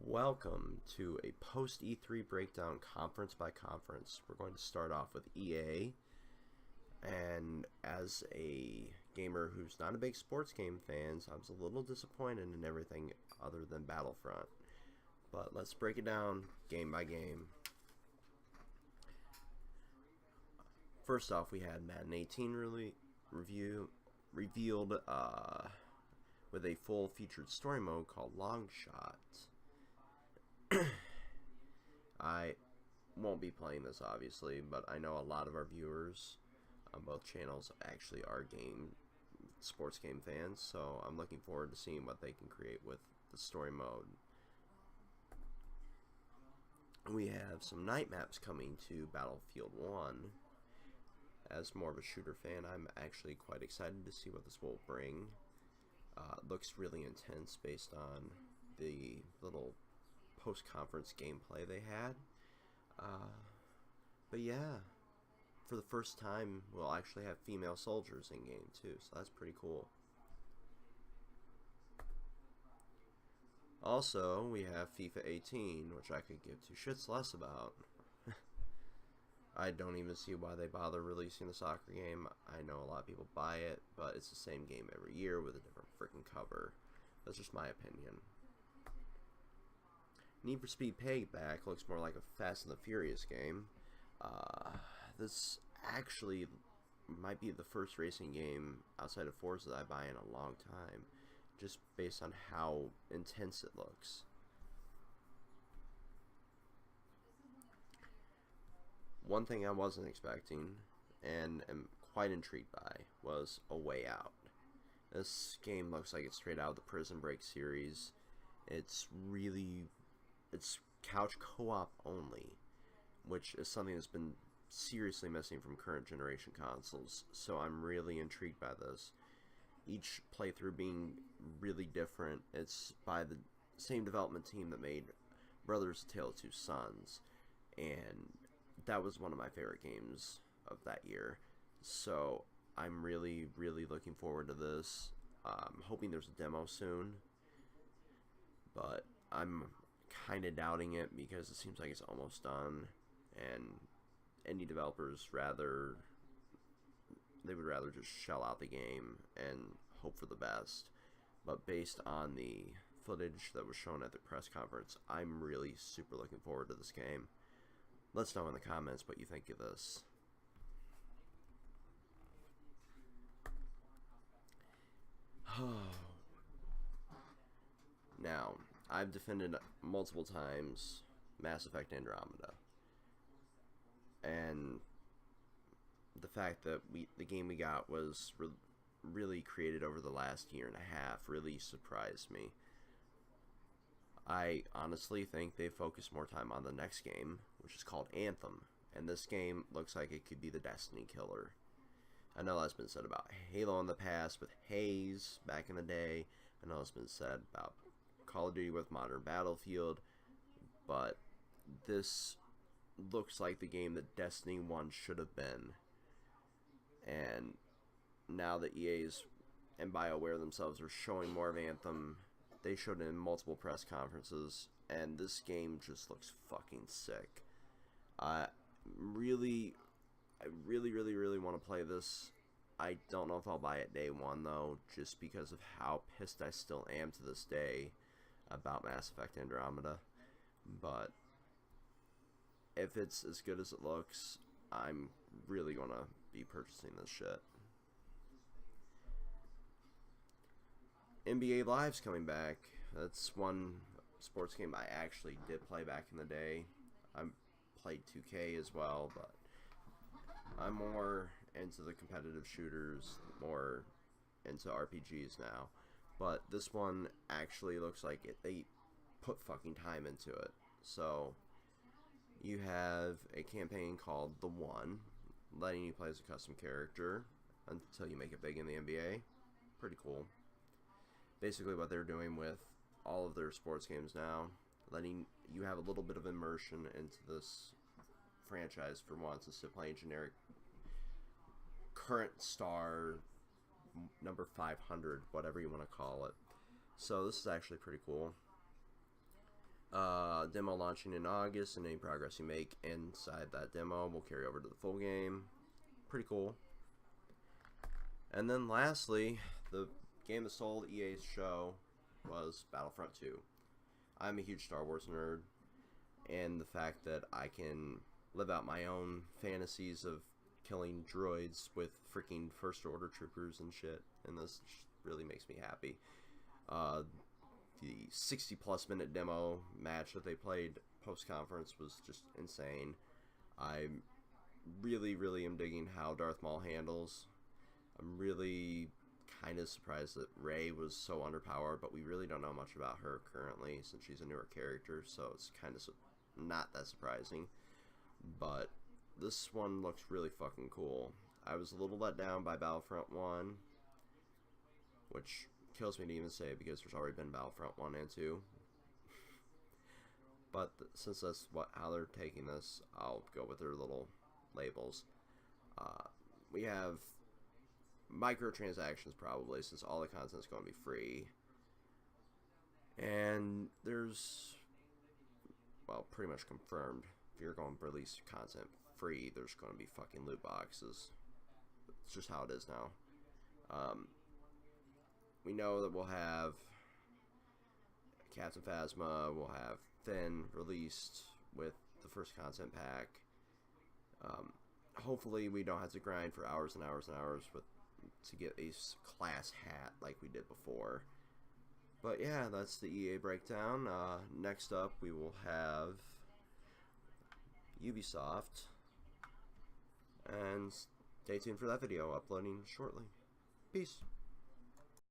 Welcome to a post E3 breakdown conference by conference. We're going to start off with EA, and as a gamer who's not a big sports game fan, so I was a little disappointed in everything other than Battlefront. But let's break it down game by game. First off, we had Madden 18 revealed with a full featured story mode called Long Shot. I won't be playing this obviously, but I know a lot of our viewers on both channels actually are sports game fans, so I'm looking forward to seeing what they can create with the story mode. We have some night maps coming to Battlefield 1. As more of a shooter fan, I'm actually quite excited to see what this will bring. Looks really intense based on the little post-conference gameplay they had. But yeah, for the first time, we'll actually have female soldiers in game too, so that's pretty cool. Also, we have FIFA 18, which I could give two shits less about. I don't even see why they bother releasing the soccer game. I know a lot of people buy it, but it's the same game every year with a different freaking cover. That's just my opinion. Need for Speed Payback looks more like a Fast and the Furious game. This actually might be the first racing game outside of Forza that I buy in a long time, just based on how intense it looks. One thing I wasn't expecting and am quite intrigued by was A Way Out. This game looks like it's straight out of the Prison Break series. It's couch co-op only, which is something that's been seriously missing from current generation consoles, so I'm really intrigued by this. Each playthrough being really different. It's by the same development team that made Brothers: A Tale of Two Sons, and that was one of my favorite games of that year, so I'm really looking forward to this. I'm hoping there's a demo soon, but I'm kind of doubting it because it seems like it's almost done, and indie developers would rather just shell out the game and hope for the best. But based on the footage that was shown at the press conference, I'm really super looking forward to this game. Let us know in the comments what you think of this. Now, I've defended multiple times Mass Effect Andromeda, and the fact that the game we got was really created over the last year and a half really surprised me. I honestly think they focused more time on the next game, which is called Anthem, and this game looks like it could be the Destiny killer. I know that's been said about Halo in the past with Haze back in the day. I know it's been said about Call of Duty with Modern Battlefield, but this looks like the game that Destiny 1 should have been. And now that EA's and BioWare themselves are showing more of Anthem, they showed it in multiple press conferences, and this game just looks fucking sick. I really want to play this. I don't know if I'll buy it day one though, just because of how pissed I still am to this day about Mass Effect Andromeda. But if it's as good as it looks, I'm really gonna be purchasing this shit. NBA Live's coming back. That's one sports game I actually did play back in the day. I played 2K as well, but I'm more into the competitive shooters, more into RPGs now. But this one actually looks like they put fucking time into it. So you have a campaign called The One, letting you play as a custom character until you make it big in the NBA. Pretty cool. Basically what they're doing with all of their sports games now, letting you have a little bit of immersion into this franchise for once, instead of playing generic current star number 500, whatever you want to call it. So this is actually pretty cool. Demo launching in August, and any progress you make inside that demo will carry over to the full game. Pretty cool. And then lastly, the game that stole EA's show was Battlefront 2. I'm a huge Star Wars nerd, and the fact that I can live out my own fantasies of killing droids with freaking First Order troopers and shit, and this really makes me happy. The 60+ minute demo match that they played post-conference was just insane. I really am digging how Darth Maul handles. I'm really kind of surprised that Rey was so underpowered, but we really don't know much about her currently since she's a newer character, so it's kind of not that surprising. But this one looks really fucking cool. I was a little let down by Battlefront 1, which kills me to even say because there's already been Battlefront 1 and 2. But since that's how they're taking this, I'll go with their little labels. We have microtransactions probably, since all the content is going to be free. And there's, well, pretty much confirmed, if you're going to release content free, there's going to be fucking loot boxes. It's just how it is now. We know that we'll have Captain Phasma, we'll have Finn released with the first content pack. Hopefully we don't have to grind for hours and hours and hours to get a class hat like we did before. But yeah, that's the EA breakdown. Next up we will have Ubisoft, and stay tuned for that video, uploading shortly. Peace.